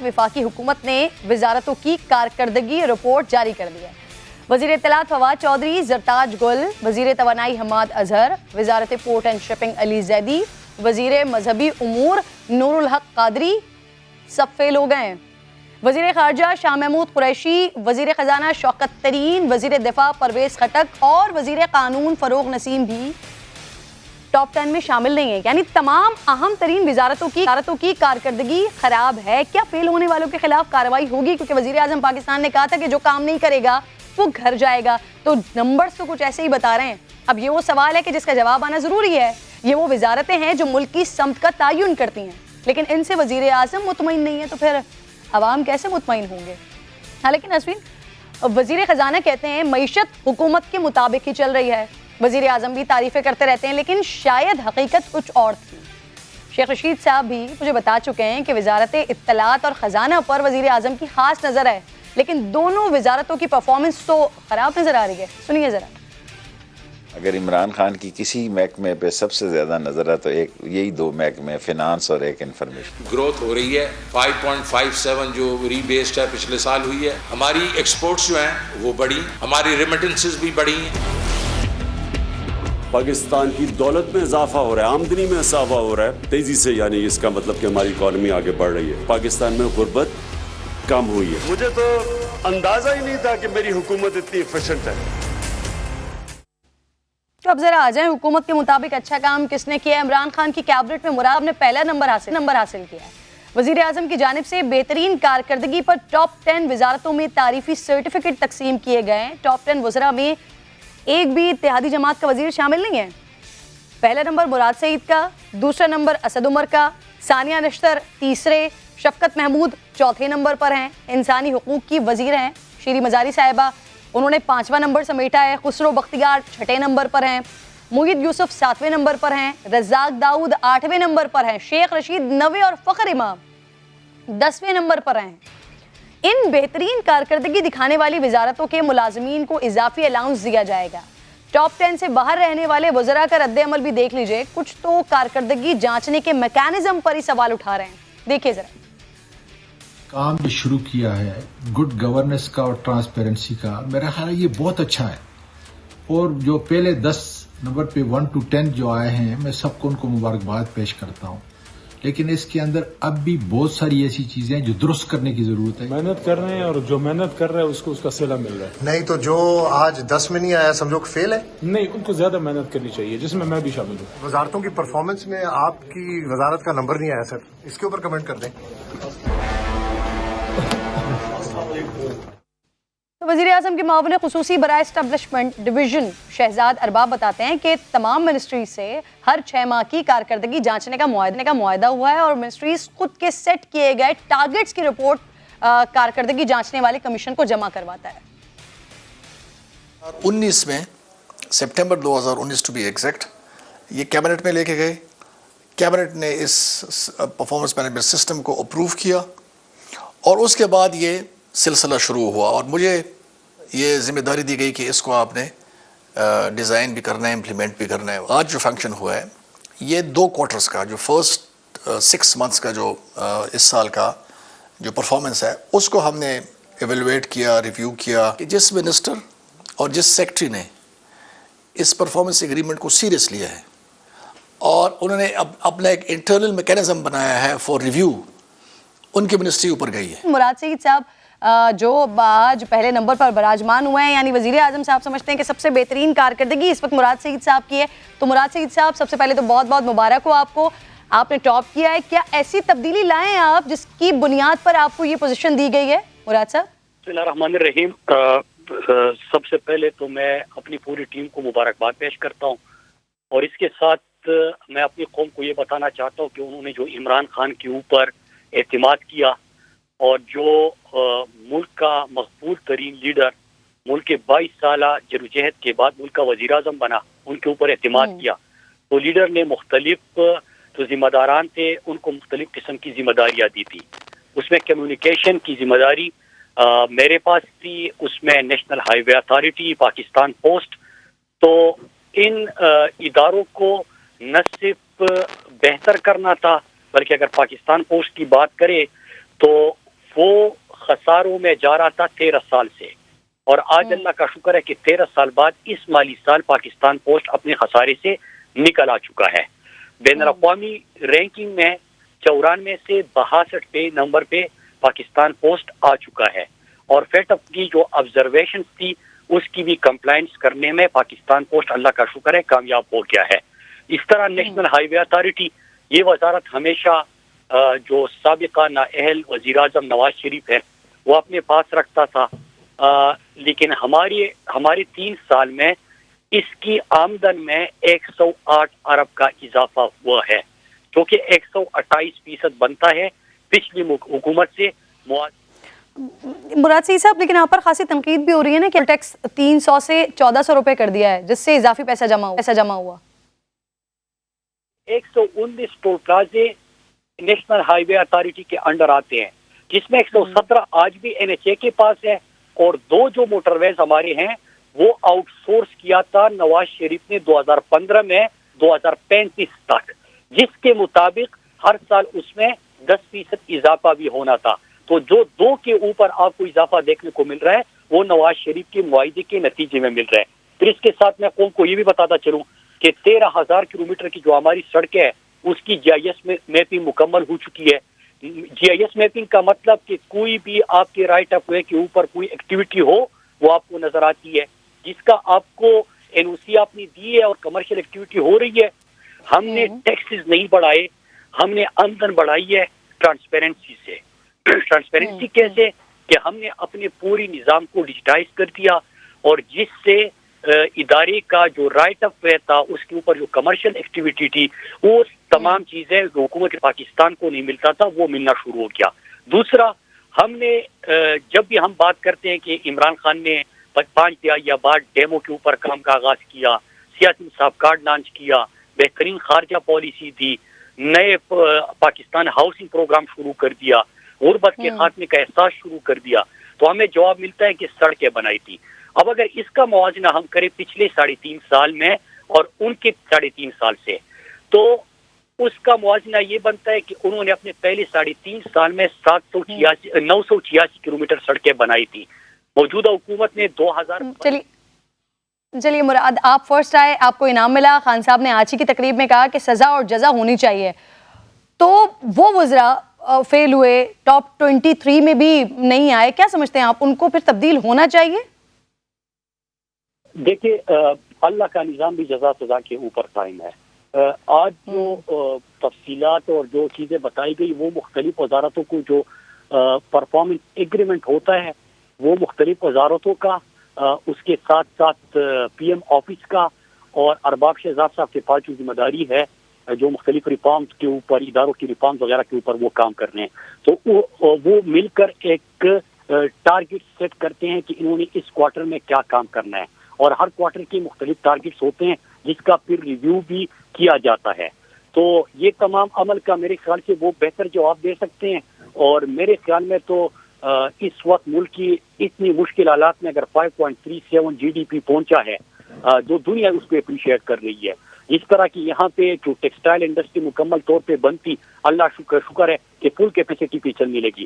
वफाकी हुकूमत ने वजारतों की कारकर्दगी रिपोर्ट जारी कर दी है। वज़ीर इत्तलात फवाद चौधरी, ज़रताज गुल, वज़ीर तवानाई हमाद अजहर, वज़ारत port and shipping Ali Zaidi, वज़ीर मजहबी उमूर नूरुल हक कादरी सब फेल हो गए हैं। वज़ीर ख़ारजा शाह महमूद कुरैशी, वज़ीर ख़जाना शौकत तरीन, वज़ीर दिफा परवेज़ खटक और वज़ीर क़ानून फ़रोग़ नसीम भी टॉप 10 में शामिल नहीं है। यानी तमाम अहम तरीन वजारतों की कारकर्दगी खराब है। क्या फेल होने वालों के खिलाफ कार्रवाई होगी? क्योंकि वज़ीर आज़म पाकिस्तान ने कहा था कि जो काम नहीं करेगा वो घर जाएगा। तो नंबर्स तो कुछ ऐसे ही बता रहे हैं। अब ये वो सवाल है कि जिसका जवाब आना ज़रूरी है। ये वो वजारतें हैं जो मुल्क की समत का तयन करती हैं, लेकिन इनसे वज़ीर आज़म मुतमईन नहीं है, तो फिर अवाम कैसे मुतमईन होंगे? हाँ, लेकिन नसरीन, वज़ीर ख़जाना कहते हैं मईशत हुकूमत के मुताबिक ही चल रही है। वज़ीर आज़म भी तारीफ़ें करते रहते हैं, लेकिन शायद हकीकत कुछ और थी। शेख रशीद साहब भी मुझे बता चुके हैं कि वज़ारत इत्तलात और ख़जाना पर वज़ीर आज़म की ख़ास नज़र है, लेकिन दोनों वज़ारतों की परफॉर्मेंस तो ख़राब नज़र आ रही है। सुनिए ज़रा। अगर इमरान खान की किसी महकमे पे सबसे ज़्यादा नज़र है तो एक यही दो महकमे, फिनांस और एक इंफॉर्मेशन। ग्रोथ हो रही है, 5.57 जो रीबेस्ड है पिछले साल हुई है। हमारी एक्सपोर्ट्स जो हैं वो बढ़ी, हमारी रेमिटेंसेस भी बढ़ी हैं। पाकिस्तान की दौलत में इजाफा हो रहा है, आमदनी में इजाफा हो रहा है तेजी से, यानी इसका मतलब कि हमारी इकॉनमी आगे बढ़ रही है। पाकिस्तान में गुर्बत कम हुई है। मुझे तो अंदाजा ही नहीं था कि मेरी हुकूमत इतनी एफिशिएंट है। तो अब जरा आ जाए हुकूमत के मुताबिक अच्छा काम किसने किया। इमरान खान की कैबिनेट में मुराद ने पहला नंबर हासिल किया है। वज़ीर आज़म की जानिब से बेहतरीन कारकर्दगी पर टॉप 10 वजारतों में तारीफी सर्टिफिकेट तकसीम किए गए हैं। टॉप 10 वज़रा में एक भी इत्तेहादी जमात का वज़ीर शामिल नहीं है। पहला नंबर मुराद सईद का, दूसरा नंबर असद उमर का, सानिया नश्तर तीसरे, शफकत महमूद चौथे नंबर पर हैं। इंसानी हुकूक की वज़ीर हैं शीरी मजारी साहिबा, उन्होंने 5वां नंबर समेटा है। खुसरो बख्तियार 6ठे नंबर पर हैं। मुईद यूसुफ 7वें नंबर पर हैं। रज़ाक दाऊद 8वें नंबर पर हैं। शेख रशीद 9वें और फ़ख्र इमाम 10वें नंबर पर हैं। इन बेहतरीन कारकर्दगी दिखाने वाली वजारतों के मुलाजमीन को इजाफी अलाउंस दिया जाएगा। टॉप 10 से बाहर रहने वाले वज़रा का रद्द अमल भी देख लीजिए। कुछ तो कारकर्दगी जांचने के मैकेनिज्म पर ही सवाल उठा रहे हैं। देखिए जरा। काम जो शुरू किया है गुड गवर्नेंस का और ट्रांसपेरेंसी का, मेरा ख्याल है ये बहुत अच्छा है। और जो पहले 10 नंबर पे 1 to 10 जो आए हैं, मैं सबको उनको मुबारकबाद पेश करता हूँ, लेकिन इसके अंदर अब भी बहुत सारी ऐसी चीजें हैं जो दुरुस्त करने की जरूरत है। मेहनत कर रहे हैं और जो मेहनत कर रहा है उसको उसका सिला मिल रहा है। नहीं तो जो आज 10 में नहीं आया समझो कि फेल है। नहीं, उनको ज्यादा मेहनत करनी चाहिए, जिसमें मैं भी शामिल हूँ। वजारतों की परफॉर्मेंस में आपकी वजारत का नंबर नहीं आया सर, इसके ऊपर कमेंट कर दें। तो वज़ीर आज़म के मावन ख़ुसूसी बराए एस्टैब्लिशमेंट डिवीज़न शहजाद अरबाब बताते हैं कि तमाम मिनिस्ट्री से हर 6 माह की कारकर्दगी जांचने का मुआहदा हुआ है और मिनिस्ट्रीज खुद के सेट किए गए टारगेट्स की रिपोर्ट कारकर्दगी जांचने वाले कमीशन को जमा करवाता है। 19 में सितंबर 2019 टू बी एग्जैक्ट ये कैबिनेट में लेके गए। कैबिनेट ने इस परफॉर्मेंस मैनेजमेंट सिस्टम को अप्रूव किया और उसके बाद ये सिलसिला शुरू हुआ और मुझे ये जिम्मेदारी दी गई कि इसको आपने डिज़ाइन भी करना है, इम्प्लीमेंट भी करना है। आज जो फंक्शन हुआ है ये 2 क्वार्टर्स का, जो फर्स्ट 6 मंथ्स का जो इस साल का जो परफॉर्मेंस है उसको हमने एवेलुएट किया, रिव्यू किया कि जिस मिनिस्टर और जिस सेक्रेटरी ने इस परफॉर्मेंस एग्रीमेंट को सीरियस लिया है और उन्होंने अपना एक इंटरनल मैकेनिज्म बनाया है फॉर रिव्यू, उनकी मिनिस्ट्री ऊपर गई है। मुराद सईद साहब जो आज पहले नंबर पर बराजमान हुए हैं, यानी वज़ीर आज़म साहब समझते हैं कि सबसे बेहतरीन कारकर्दगी इस वक्त मुराद सईद साहब की है। तो मुराद सईद साहब, सबसे पहले तो बहुत बहुत मुबारक हो आपको, आपने टॉप किया है। क्या ऐसी तब्दीली लाएं आप जिसकी बुनियाद पर आपको ये पोजीशन दी गई है? मुराद साहब। बिस्मिल्लाहिर्रहमानिर्रहीम। सबसे पहले तो मैं अपनी पूरी टीम को मुबारकबाद पेश करता हूँ और इसके साथ मैं अपनी कौम को ये बताना चाहता हूँ कि उन्होंने जो इमरान खान के ऊपर एतमाद किया और जो मुल्क का मकबूल तरीन लीडर, मुल्क के 22 साल जदोजहद के बाद मुल्क का वज़ीर आज़म बना, उनके ऊपर एतमाद किया। तो लीडर ने मुख्तलिफ जो जिम्मेदारान थे उनको मुख्तलिफ किस्म की जिम्मेदारियाँ दी थी। उसमें कम्युनिकेशन की जिम्मेदारी मेरे पास थी, उसमें national highway authority, Pakistan post. तो इन इदारों को न सिर्फ बेहतर करना था बल्कि अगर पाकिस्तान पोस्ट की बात करें तो وہ خساروں میں جا رہا تھا 13 سال سے، اور آج اللہ کا شکر ہے کہ 13 سال بعد اس مالی سال پاکستان پوسٹ اپنے خسارے سے نکل آ چکا ہے۔ بین الاقوامی رینکنگ میں 94 سے 62 نمبر پہ پاکستان پوسٹ آ چکا ہے، اور فیٹ اپ کی جو آبزرویشنز تھی اس کی بھی کمپلائنس کرنے میں پاکستان پوسٹ اللہ کا شکر ہے کامیاب ہو گیا ہے۔ اس طرح نیشنل ہائی وے اتھارٹی، یہ وزارت ہمیشہ جو سابقہ نااہل وزیر اعظم نواز شریف ہے وہ اپنے پاس رکھتا تھا، لیکن ہمارے 3 سال میں اس کی آمدن میں 108 ارب کا اضافہ ہوا ہے، جو کہ 128% بنتا ہے پچھلی حکومت سے مراد سعید صاحب، لیکن آپ پر خاصی تنقید بھی ہو رہی ہے نا کہ ٹیکس 300 سے 1400 روپے کر دیا ہے، جس سے اضافی پیسہ جمع ہوا۔ 119 ٹول پلازے نیشنل ہائی وے اتھارٹی کے انڈر آتے ہیں، جس میں 117 آج بھی NHA کے پاس ہے، اور 2 جو موٹر ویز ہمارے ہیں وہ آؤٹ سورس کیا تھا نواز شریف نے 2015 میں 2035 تک، جس کے مطابق ہر سال اس میں 10% اضافہ بھی ہونا تھا۔ تو جو 2 کے اوپر آپ کو اضافہ دیکھنے کو مل رہا ہے وہ نواز شریف کے معاہدے کے نتیجے میں مل رہا ہے۔ پھر اس کے ساتھ میں قوم کو یہ بھی بتاتا چلوں کہ 13,000 کلومیٹر کی جو ہماری سڑکیں ہے اس کی GIS میں میپنگ مکمل ہو چکی ہے۔ GIS میپنگ کا مطلب کہ کوئی بھی آپ کے رائٹ اپ وے کے اوپر کوئی ایکٹیویٹی ہو وہ آپ کو نظر آتی ہے، جس کا آپ کو NOC آپ نے دی ہے اور کمرشل ایکٹیویٹی ہو رہی ہے۔ ہم نے ٹیکسز نہیں بڑھائے، ہم نے آمدن بڑھائی ہے ٹرانسپیرنسی سے۔ ٹرانسپیرنسی کیسے کہ ہم نے اپنے پوری نظام کو ڈیجیٹائز کر دیا، اور جس سے ادارے کا جو رائٹ اپ وے تھا اس کے اوپر جو کمرشل ایکٹیویٹی تھی وہ تمام چیزیں جو حکومت پاکستان کو نہیں ملتا تھا وہ ملنا شروع ہو گیا۔ دوسرا، ہم نے جب بھی ہم بات کرتے ہیں کہ عمران خان نے 5 دہائیاں بعد ڈیمو کے اوپر کام کا آغاز کیا، سیاسی انصاف کارڈ لانچ کیا، بہترین خارجہ پالیسی دی، نئے پاکستان ہاؤسنگ پروگرام شروع کر دیا، غربت کے خاتمے کا احساس شروع کر دیا، تو ہمیں جواب ملتا ہے کہ سڑکیں بنائی تھی۔ اب اگر اس کا موازنہ ہم کریں پچھلے 3.5 سال میں اور ان کے 3.5 سال سے، تو اس کا موازنہ یہ بنتا ہے کہ انہوں نے اپنے پہلے 3.5 سال میں 986 کلومیٹر سڑکیں بنائی تھی۔ موجودہ حکومت نے 2000 چلیے مراد، آپ فرسٹ آئے، آپ کو انعام ملا۔ خان صاحب نے آج ہی کی تقریب میں کہا کہ سزا اور جزا ہونی چاہیے، تو وہ وزراء فیل ہوئے، ٹاپ 23 میں بھی نہیں آئے، کیا سمجھتے ہیں آپ، ان کو پھر تبدیل ہونا چاہیے؟ دیکھیے، اللہ کا نظام بھی جزا سزا کے اوپر قائم ہے۔ آج جو تفصیلات اور جو چیزیں بتائی گئی وہ مختلف وزارتوں کو جو پرفارمنس ایگریمنٹ ہوتا ہے وہ مختلف وزارتوں کا، اس کے ساتھ ساتھ PM آفس کا اور ارباب شہزاد صاحب کے پاس جو ذمہ داری ہے جو مختلف ریفارمز کے اوپر، اداروں کی ریفارمز وغیرہ کے اوپر وہ کام کر رہے ہیں، تو وہ مل کر ایک ٹارگٹ سیٹ کرتے ہیں کہ انہوں نے اس کوارٹر میں کیا کام کرنا ہے، اور ہر کوارٹر کے مختلف ٹارگٹس ہوتے ہیں جس کا پھر ریویو بھی کیا جاتا ہے۔ تو یہ تمام عمل کا میرے خیال سے وہ بہتر جواب دے سکتے ہیں، اور میرے خیال میں تو اس وقت ملک کی اتنی مشکل حالات میں اگر 5.37 GDP پہنچا ہے، جو دنیا اس کو اپریشیٹ کر رہی ہے، جس طرح کی یہاں پہ جو ٹیکسٹائل انڈسٹری مکمل طور پہ بنتی، اللہ شکر ہے کہ فل کیپیسٹی پہ چلنے لگی،